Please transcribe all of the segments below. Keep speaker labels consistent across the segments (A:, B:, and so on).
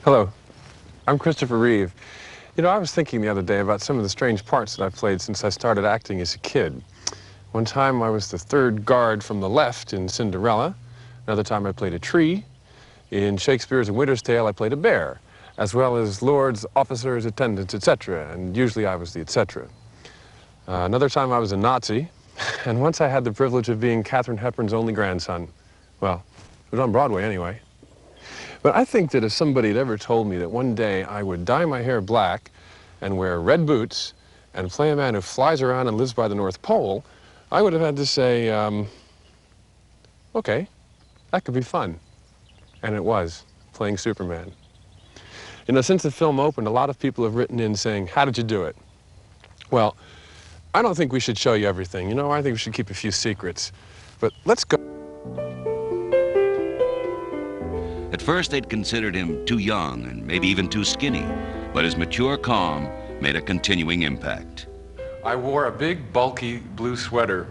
A: Hello, I'm Christopher Reeve. You know, I was thinking the other day about some of the strange parts that I've played since I started acting as a kid. One time I was the third guard from the left in Cinderella. Another time I played a tree. In Shakespeare's A Winter's Tale, I played a bear, as well as lords, officers, attendants, etc. And usually I was the etc. Another time I was a Nazi. And once I had the privilege of being Katharine Hepburn's only grandson. Well, it was on Broadway anyway. But I think that if somebody had ever told me that one day I would dye my hair black and wear red boots and play a man who flies around and lives by the North Pole, I would have had to say, okay, that could be fun. And it was, playing Superman. You know, since the film opened, a lot of people have written in saying, how did you do it? Well, I don't think we should show you everything. You know, I think we should keep a few secrets. But let's go.
B: At first, they'd considered him too young and maybe even too skinny, but his mature calm made a continuing impact.
A: I wore a big, bulky blue sweater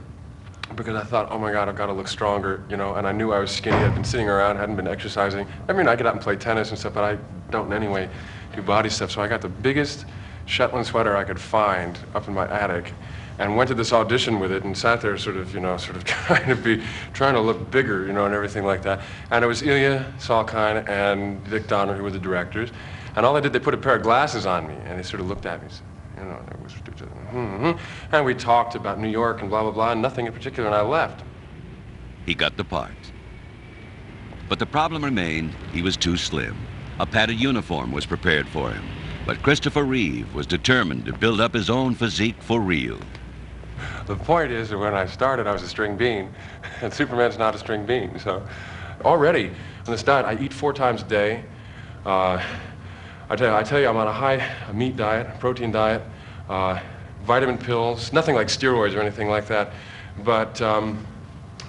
A: because I thought, oh my God, I've got to look stronger, you know, and I knew I was skinny. I'd been sitting around, hadn't been exercising. I mean, I get out and play tennis and stuff, but I don't in any way do body stuff. So I got the biggest Shetland sweater I could find up in my attic and went to this audition with it and sat there sort of trying to look bigger, you know, and everything like that. And it was Ilya Salkind and Dick Donner who were the directors. And all they did, they put a pair of glasses on me and they sort of looked at me and said, you know, they whispered to each other, and we talked about New York and blah, blah, blah, and nothing in particular, and I left.
B: He got the part. But the problem remained, he was too slim. A padded uniform was prepared for him. But Christopher Reeve was determined to build up his own physique for real.
A: The point is that when I started, I was a string bean, and Superman's not a string bean. So already on this diet, I eat 4 times a day. I tell you, I'm on a high meat diet, protein diet, vitamin pills, nothing like steroids or anything like that. But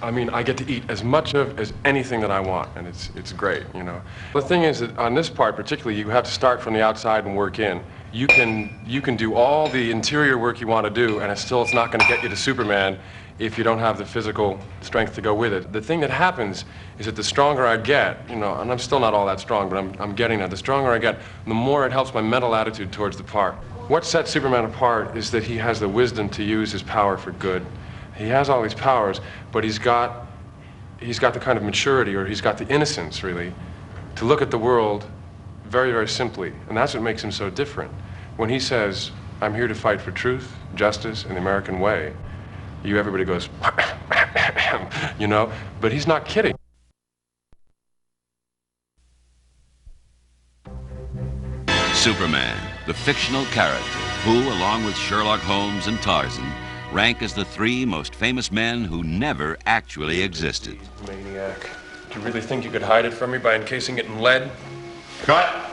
A: I mean, I get to eat as much of as anything that I want, and it's great, you know. The thing is that on this part particularly, you have to start from the outside and work in. You can do all the interior work you want to do, and it's not going to get you to Superman if you don't have the physical strength to go with it. The thing that happens is that the stronger I get, you know, and I'm still not all that strong, but I'm getting there. The stronger I get, the more it helps my mental attitude towards the part. What sets Superman apart is that he has the wisdom to use his power for good. He has all these powers, but he's got the kind of maturity, or he's got the innocence, really, to look at the world very, very simply. And that's what makes him so different. When he says, I'm here to fight for truth, justice, and the American way, everybody goes, you know, but he's not kidding.
B: Superman, the fictional character who, along with Sherlock Holmes and Tarzan, rank as the 3 most famous men who never actually existed.
A: Maniac. Do you really think you could hide it from me by encasing it in lead?
C: Cut!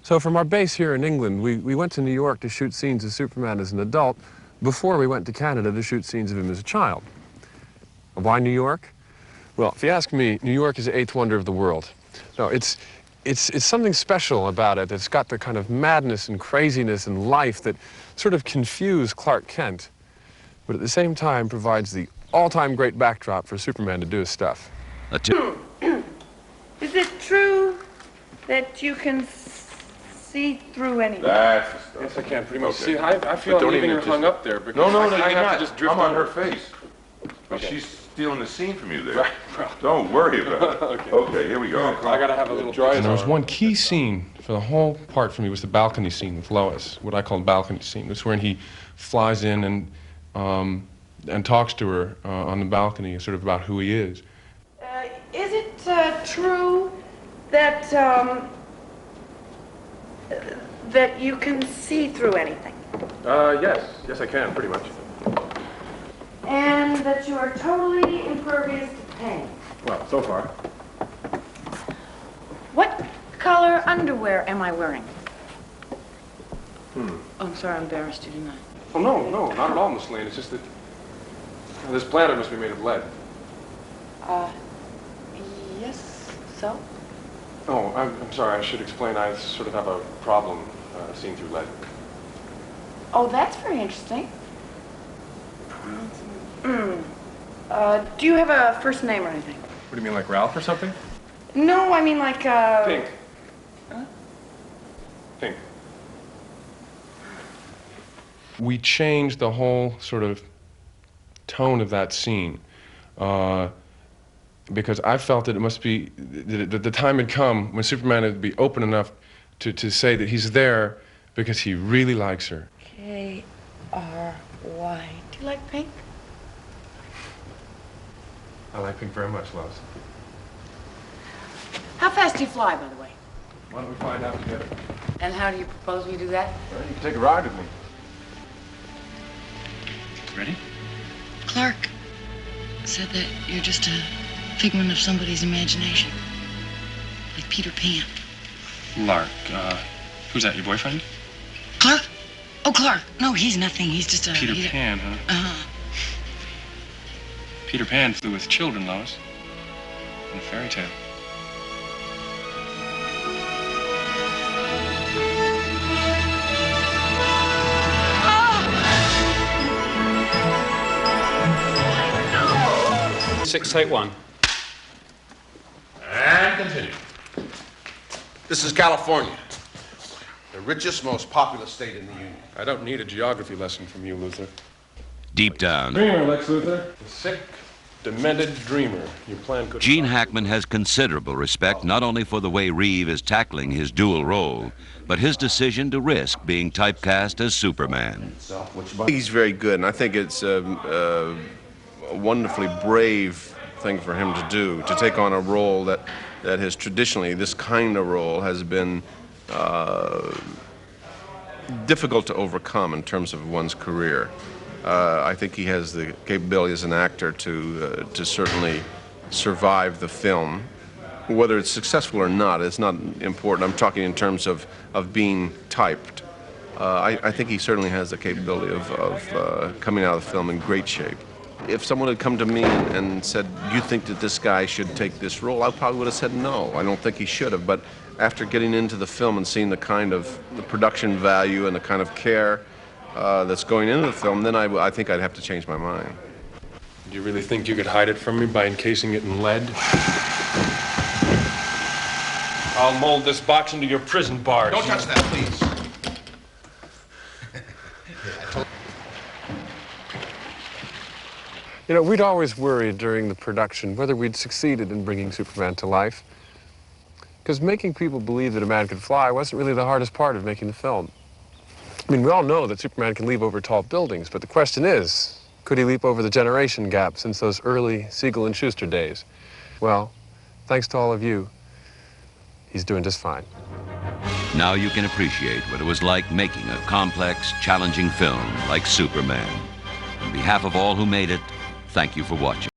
A: So from our base here in England, we went to New York to shoot scenes of Superman as an adult before we went to Canada to shoot scenes of him as a child. Why New York? Well, if you ask me, New York is the 8th wonder of the world. No, it's something special about it that's got the kind of madness and craziness and life that sort of confuse Clark Kent, but at the same time provides the all-time great backdrop for Superman to do his stuff.
D: Is it true that you can see through anything?
C: That's the stuff.
A: Yes, I can, pretty much.
C: Okay.
A: See, I feel I'm leaving her hung up there because
C: No,
A: I
C: you're
A: have
C: not.
A: to just drift
C: I'm on
A: over.
C: her face. But
A: Okay.
C: she's stealing the scene from you there.
A: Right, well.
C: Don't worry about it.
A: Okay.
C: Okay, here we go.
A: I gotta have a little joy. And there was one key scene for the whole part for me was the balcony scene with Lois, what I call the balcony scene. It's when he flies in and talks to her on the balcony, sort of about who he is.
D: Is it true that that you can see through anything?
A: Yes, I can, pretty much.
D: And that you are totally impervious to pain?
A: Well, so far.
D: What color underwear am I wearing? Oh, I'm sorry, I embarrassed you, didn't I?
A: Oh, no, not at all, Miss Lane. It's just that this bladder must be made of lead.
D: Yes, so?
A: Oh, I'm sorry, I should explain. I sort of have a problem seeing through lead.
D: Oh, that's very interesting. Do you have a first name or anything?
A: What do you mean, like Ralph or something?
D: No, I mean like,
A: Pink.
D: Huh?
A: Pink. We changed the whole sort of tone of that scene because I felt that it must be, that the time had come when Superman would be open enough to say that he's there because he really likes her.
D: K-R-Y. Do you like pink?
A: I like pink very much, Lois.
E: How fast do you fly, by the way?
A: Why don't we find out together?
E: And how do you propose we do that?
A: Well, you can take a ride with me.
F: Ready?
G: Clark said that you're just a figment of somebody's imagination. Like Peter Pan.
F: Lark, who's that, your boyfriend?
G: Clark? Oh, Clark. No, he's nothing. He's just a...
F: Peter Pan, huh?
G: Uh-huh.
F: Peter Pan flew with children, Lois. In a fairy tale.
H: Take one.
I: And continue. This is California, the richest, most populous state in the Union.
A: I don't need a geography lesson from you, Luthor.
B: Deep down,
A: Dreamer, Lex Luthor. The sick, demented dreamer. Your plan could...
B: Gene Hackman has considerable respect not only for the way Reeve is tackling his dual role, but his decision to risk being typecast as Superman.
J: He's very good, and I think it's a wonderfully brave thing for him to do, to take on a role that has traditionally, this kind of role has been difficult to overcome in terms of one's career. I think he has the capability as an actor to certainly survive the film. Whether it's successful or not, it's not important. I'm talking in terms of being typed. I think he certainly has the capability of coming out of the film in great shape. If someone had come to me and said, you think that this guy should take this role, I probably would have said no. I don't think he should have. But after getting into the film and seeing the kind of the production value and the kind of care that's going into the film, then I think I'd have to change my mind.
A: Do you really think you could hide it from me by encasing it in lead? I'll mold this box into your prison bars.
I: Don't touch that, please.
K: You know, we'd always worried during the production whether we'd succeeded in bringing Superman to life. Because making people believe that a man could fly wasn't really the hardest part of making the film. I mean, we all know that Superman can leap over tall buildings, but the question is, could he leap over the generation gap since those early Siegel and Schuster days? Well, thanks to all of you, he's doing just fine.
B: Now you can appreciate what it was like making a complex, challenging film like Superman. On behalf of all who made it, thank you for watching.